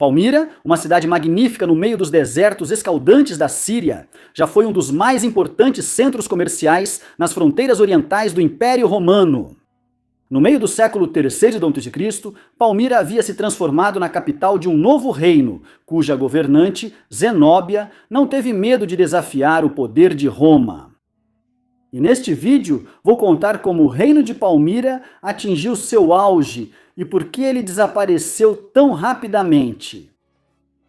Palmira, uma cidade magnífica no meio dos desertos escaldantes da Síria, já foi um dos mais importantes centros comerciais nas fronteiras orientais do Império Romano. No meio do século III d.C., Palmira havia se transformado na capital de um novo reino, cuja governante, Zenóbia, não teve medo de desafiar o poder de Roma. E neste vídeo vou contar como o reino de Palmira atingiu seu auge e por que ele desapareceu tão rapidamente.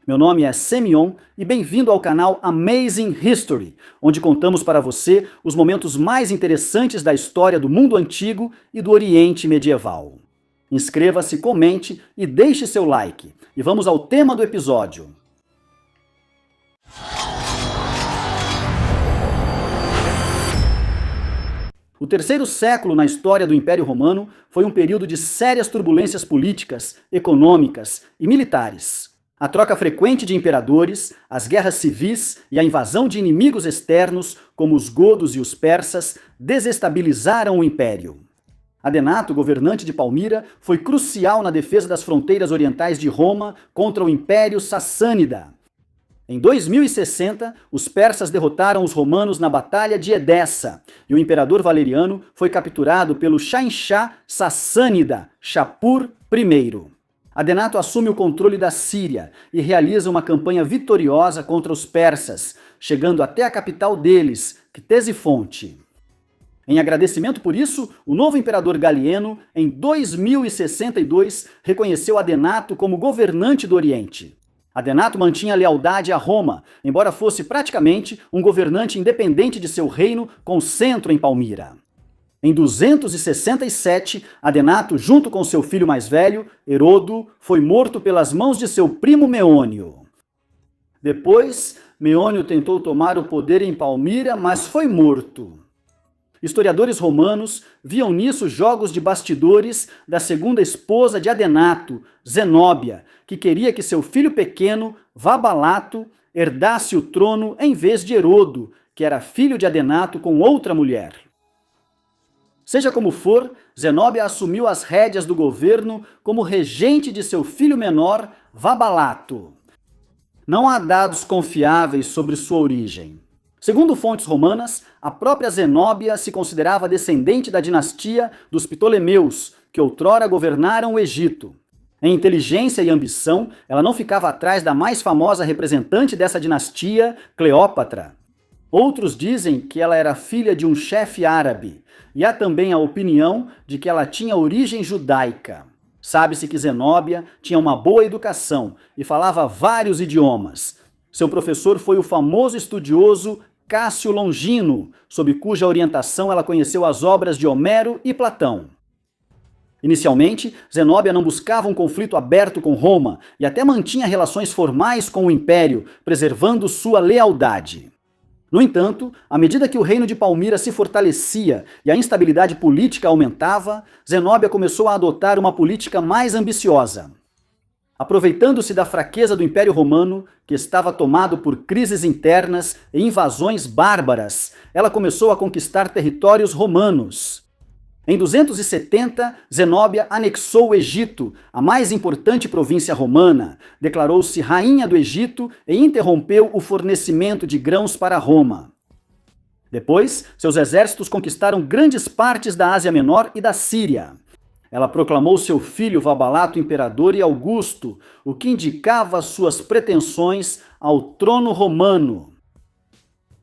Meu nome é Semion e bem-vindo ao canal Amazing History, onde contamos para você os momentos mais interessantes da história do mundo antigo e do Oriente medieval. Inscreva-se, comente e deixe seu like. E vamos ao tema do episódio. O terceiro século na história do Império Romano foi um período de sérias turbulências políticas, econômicas e militares. A troca frequente de imperadores, as guerras civis e a invasão de inimigos externos, como os godos e os persas, desestabilizaram o império. Adenato, governante de Palmira, foi crucial na defesa das fronteiras orientais de Roma contra o Império Sassânida. Em 2060, os persas derrotaram os romanos na Batalha de Edessa, e o imperador Valeriano foi capturado pelo Shahinshah Sassânida, Shapur I. Adenato assume o controle da Síria e realiza uma campanha vitoriosa contra os persas, chegando até a capital deles, Ctesifonte. Em agradecimento por isso, o novo imperador Galeno, em 2062, reconheceu Adenato como governante do Oriente. Adenato mantinha lealdade a Roma, embora fosse praticamente um governante independente de seu reino com centro em Palmira. Em 267, Adenato, junto com seu filho mais velho, Herodo, foi morto pelas mãos de seu primo Meônio. Depois, Meônio tentou tomar o poder em Palmira, mas foi morto. Historiadores romanos viam nisso jogos de bastidores da segunda esposa de Adenato, Zenóbia, que queria que seu filho pequeno, Vabalato, herdasse o trono em vez de Herodo, que era filho de Adenato com outra mulher. Seja como for, Zenóbia assumiu as rédeas do governo como regente de seu filho menor, Vabalato. Não há dados confiáveis sobre sua origem. Segundo fontes romanas, a própria Zenóbia se considerava descendente da dinastia dos Ptolemeus, que outrora governaram o Egito. Em inteligência e ambição, ela não ficava atrás da mais famosa representante dessa dinastia, Cleópatra. Outros dizem que ela era filha de um chefe árabe, e há também a opinião de que ela tinha origem judaica. Sabe-se que Zenóbia tinha uma boa educação e falava vários idiomas. Seu professor foi o famoso estudioso Cássio Longino, sob cuja orientação ela conheceu as obras de Homero e Platão. Inicialmente, Zenóbia não buscava um conflito aberto com Roma e até mantinha relações formais com o Império, preservando sua lealdade. No entanto, à medida que o reino de Palmira se fortalecia e a instabilidade política aumentava, Zenóbia começou a adotar uma política mais ambiciosa. Aproveitando-se da fraqueza do Império Romano, que estava tomado por crises internas e invasões bárbaras, ela começou a conquistar territórios romanos. Em 270, Zenóbia anexou o Egito, a mais importante província romana, declarou-se rainha do Egito e interrompeu o fornecimento de grãos para Roma. Depois, seus exércitos conquistaram grandes partes da Ásia Menor e da Síria. Ela proclamou seu filho Vabalato imperador e Augusto, o que indicava suas pretensões ao trono romano.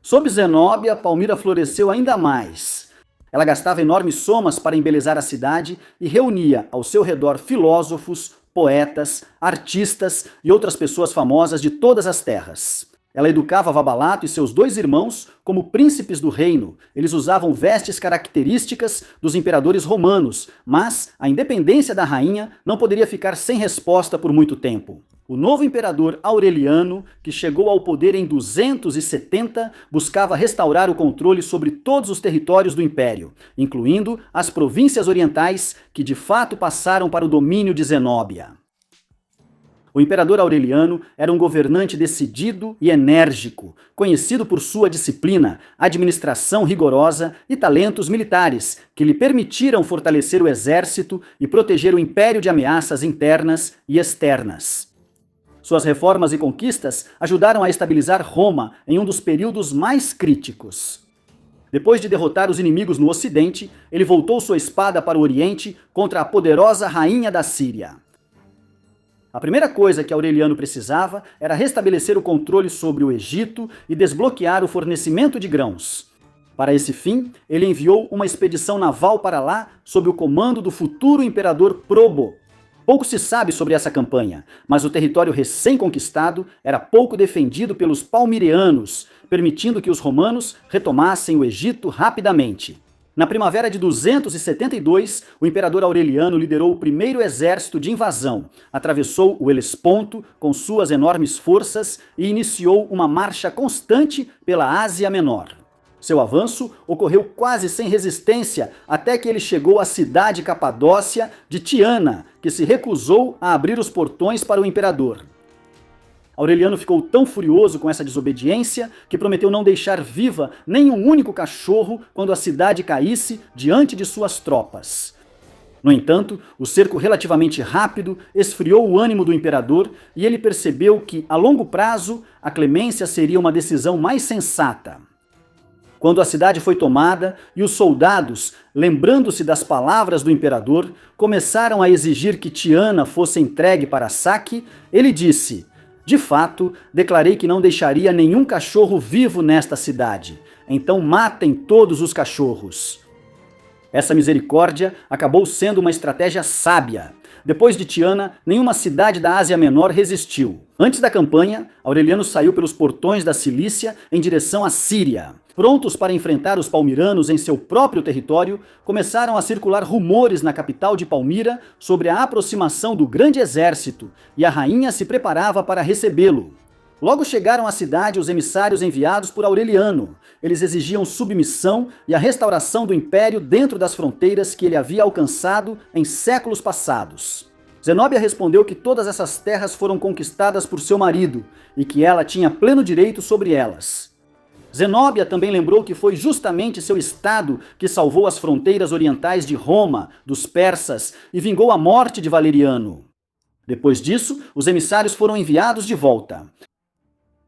Sob Zenóbia, Palmira floresceu ainda mais. Ela gastava enormes somas para embelezar a cidade e reunia ao seu redor filósofos, poetas, artistas e outras pessoas famosas de todas as terras. Ela educava Vabalato e seus dois irmãos como príncipes do reino. Eles usavam vestes características dos imperadores romanos, mas a independência da rainha não poderia ficar sem resposta por muito tempo. O novo imperador Aureliano, que chegou ao poder em 270, buscava restaurar o controle sobre todos os territórios do império, incluindo as províncias orientais que de fato passaram para o domínio de Zenóbia. O imperador Aureliano era um governante decidido e enérgico, conhecido por sua disciplina, administração rigorosa e talentos militares, que lhe permitiram fortalecer o exército e proteger o império de ameaças internas e externas. Suas reformas e conquistas ajudaram a estabilizar Roma em um dos períodos mais críticos. Depois de derrotar os inimigos no Ocidente, ele voltou sua espada para o Oriente contra a poderosa rainha da Síria. A primeira coisa que Aureliano precisava era restabelecer o controle sobre o Egito e desbloquear o fornecimento de grãos. Para esse fim, ele enviou uma expedição naval para lá sob o comando do futuro imperador Probo. Pouco se sabe sobre essa campanha, mas o território recém-conquistado era pouco defendido pelos palmirianos, permitindo que os romanos retomassem o Egito rapidamente. Na primavera de 272, o imperador Aureliano liderou o primeiro exército de invasão, atravessou o Helesponto com suas enormes forças e iniciou uma marcha constante pela Ásia Menor. Seu avanço ocorreu quase sem resistência até que ele chegou à cidade capadócia de Tiana, que se recusou a abrir os portões para o imperador. Aureliano ficou tão furioso com essa desobediência que prometeu não deixar viva nem um único cachorro quando a cidade caísse diante de suas tropas. No entanto, o cerco relativamente rápido esfriou o ânimo do imperador e ele percebeu que, a longo prazo, a clemência seria uma decisão mais sensata. Quando a cidade foi tomada e os soldados, lembrando-se das palavras do imperador, começaram a exigir que Tiana fosse entregue para saque, ele disse: "De fato, declarei que não deixaria nenhum cachorro vivo nesta cidade. Então matem todos os cachorros." Essa misericórdia acabou sendo uma estratégia sábia. Depois de Tiana, nenhuma cidade da Ásia Menor resistiu. Antes da campanha, Aureliano saiu pelos portões da Cilícia em direção à Síria. Prontos para enfrentar os palmiranos em seu próprio território, começaram a circular rumores na capital de Palmira sobre a aproximação do grande exército, e a rainha se preparava para recebê-lo. Logo chegaram à cidade os emissários enviados por Aureliano. Eles exigiam submissão e a restauração do império dentro das fronteiras que ele havia alcançado em séculos passados. Zenóbia respondeu que todas essas terras foram conquistadas por seu marido e que ela tinha pleno direito sobre elas. Zenóbia também lembrou que foi justamente seu estado que salvou as fronteiras orientais de Roma, dos persas, e vingou a morte de Valeriano. Depois disso, os emissários foram enviados de volta.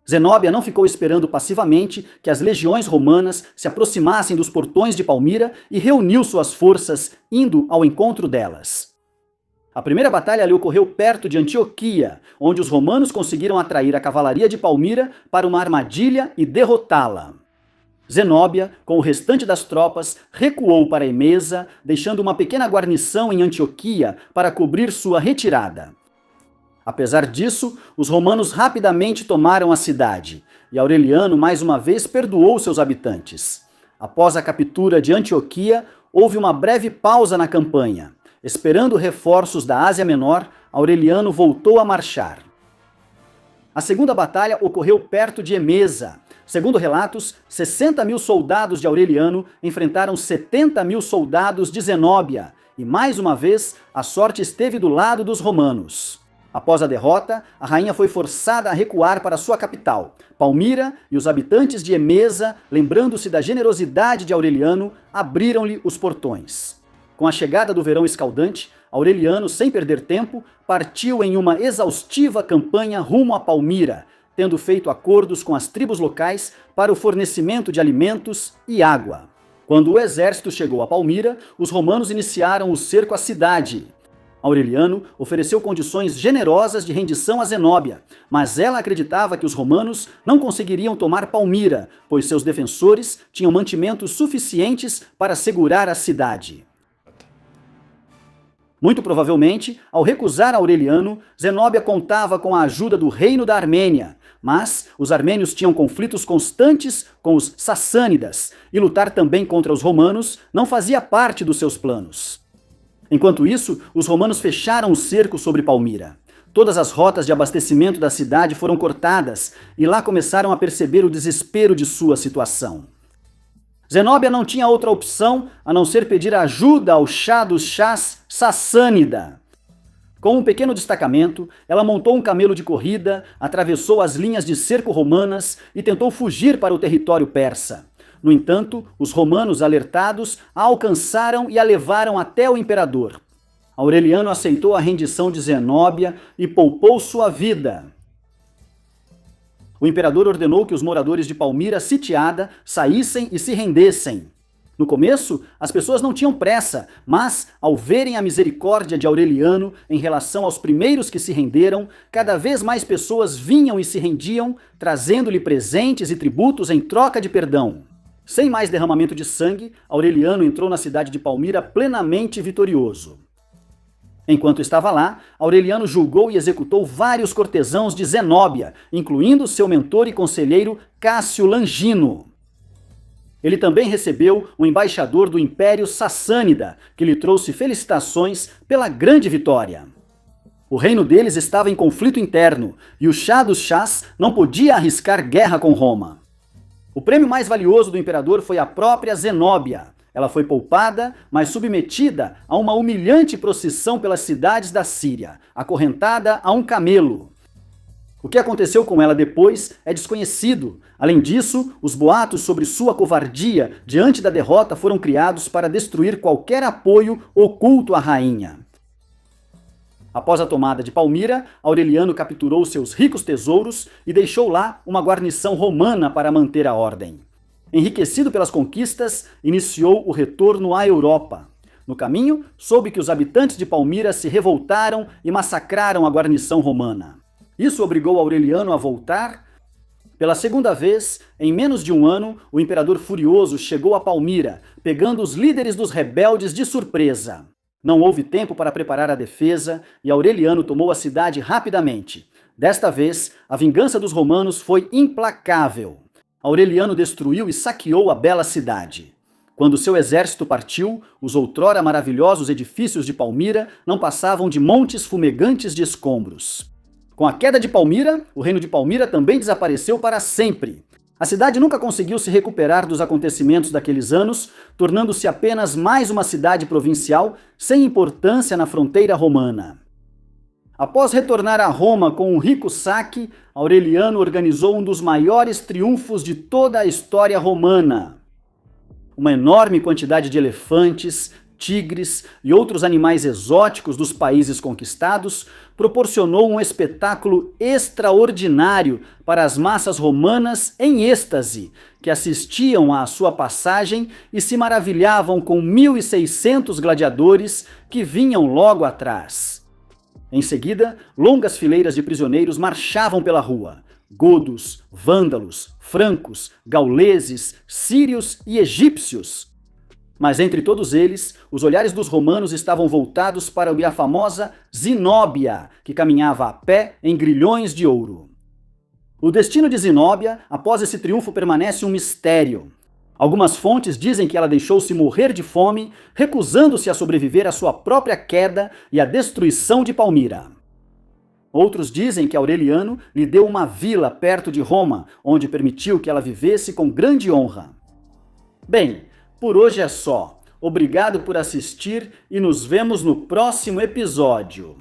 Zenóbia não ficou esperando passivamente que as legiões romanas se aproximassem dos portões de Palmira e reuniu suas forças, indo ao encontro delas. A primeira batalha ali ocorreu perto de Antioquia, onde os romanos conseguiram atrair a cavalaria de Palmira para uma armadilha e derrotá-la. Zenóbia, com o restante das tropas, recuou para Emesa, deixando uma pequena guarnição em Antioquia para cobrir sua retirada. Apesar disso, os romanos rapidamente tomaram a cidade, e Aureliano mais uma vez perdoou seus habitantes. Após a captura de Antioquia, houve uma breve pausa na campanha. Esperando reforços da Ásia Menor, Aureliano voltou a marchar. A segunda batalha ocorreu perto de Emesa. Segundo relatos, 60.000 soldados de Aureliano enfrentaram 70.000 soldados de Zenóbia, e mais uma vez a sorte esteve do lado dos romanos. Após a derrota, a rainha foi forçada a recuar para sua capital, Palmira, e os habitantes de Emesa, lembrando-se da generosidade de Aureliano, abriram-lhe os portões. Com a chegada do verão escaldante, Aureliano, sem perder tempo, partiu em uma exaustiva campanha rumo a Palmira, tendo feito acordos com as tribos locais para o fornecimento de alimentos e água. Quando o exército chegou a Palmira, os romanos iniciaram o cerco à cidade. Aureliano ofereceu condições generosas de rendição a Zenóbia, mas ela acreditava que os romanos não conseguiriam tomar Palmira, pois seus defensores tinham mantimentos suficientes para segurar a cidade. Muito provavelmente, ao recusar Aureliano, Zenóbia contava com a ajuda do reino da Armênia, mas os armênios tinham conflitos constantes com os sassânidas, e lutar também contra os romanos não fazia parte dos seus planos. Enquanto isso, os romanos fecharam o cerco sobre Palmira. Todas as rotas de abastecimento da cidade foram cortadas, e lá começaram a perceber o desespero de sua situação. Zenóbia não tinha outra opção a não ser pedir ajuda ao chá dos chás sassânida. Com um pequeno destacamento, ela montou um camelo de corrida, atravessou as linhas de cerco romanas e tentou fugir para o território persa. No entanto, os romanos, alertados, a alcançaram e a levaram até o imperador. Aureliano aceitou a rendição de Zenóbia e poupou sua vida. O imperador ordenou que os moradores de Palmira sitiada saíssem e se rendessem. No começo, as pessoas não tinham pressa, mas, ao verem a misericórdia de Aureliano em relação aos primeiros que se renderam, cada vez mais pessoas vinham e se rendiam, trazendo-lhe presentes e tributos em troca de perdão. Sem mais derramamento de sangue, Aureliano entrou na cidade de Palmira plenamente vitorioso. Enquanto estava lá, Aureliano julgou e executou vários cortesãos de Zenóbia, incluindo seu mentor e conselheiro Cássio Langino. Ele também recebeu o embaixador do Império Sassânida, que lhe trouxe felicitações pela grande vitória. O reino deles estava em conflito interno, e o chá dos chás não podia arriscar guerra com Roma. O prêmio mais valioso do imperador foi a própria Zenóbia. Ela foi poupada, mas submetida a uma humilhante procissão pelas cidades da Síria, acorrentada a um camelo. O que aconteceu com ela depois é desconhecido. Além disso, os boatos sobre sua covardia diante da derrota foram criados para destruir qualquer apoio oculto à rainha. Após a tomada de Palmira, Aureliano capturou seus ricos tesouros e deixou lá uma guarnição romana para manter a ordem. Enriquecido pelas conquistas, iniciou o retorno à Europa. No caminho, soube que os habitantes de Palmira se revoltaram e massacraram a guarnição romana. Isso obrigou Aureliano a voltar. Pela segunda vez, em menos de um ano, o imperador furioso chegou a Palmira, pegando os líderes dos rebeldes de surpresa. Não houve tempo para preparar a defesa e Aureliano tomou a cidade rapidamente. Desta vez, a vingança dos romanos foi implacável. Aureliano destruiu e saqueou a bela cidade. Quando seu exército partiu, os outrora maravilhosos edifícios de Palmira não passavam de montes fumegantes de escombros. Com a queda de Palmira, o reino de Palmira também desapareceu para sempre. A cidade nunca conseguiu se recuperar dos acontecimentos daqueles anos, tornando-se apenas mais uma cidade provincial sem importância na fronteira romana. Após retornar a Roma com um rico saque, Aureliano organizou um dos maiores triunfos de toda a história romana. Uma enorme quantidade de elefantes, tigres e outros animais exóticos dos países conquistados proporcionou um espetáculo extraordinário para as massas romanas em êxtase, que assistiam à sua passagem e se maravilhavam com 1.600 gladiadores que vinham logo atrás. Em seguida, longas fileiras de prisioneiros marchavam pela rua. Godos, vândalos, francos, gauleses, sírios e egípcios. Mas entre todos eles, os olhares dos romanos estavam voltados para a famosa Zenóbia, que caminhava a pé em grilhões de ouro. O destino de Zenóbia, após esse triunfo, permanece um mistério. Algumas fontes dizem que ela deixou-se morrer de fome, recusando-se a sobreviver à sua própria queda e à destruição de Palmira. Outros dizem que Aureliano lhe deu uma vila perto de Roma, onde permitiu que ela vivesse com grande honra. Bem, por hoje é só. Obrigado por assistir e nos vemos no próximo episódio.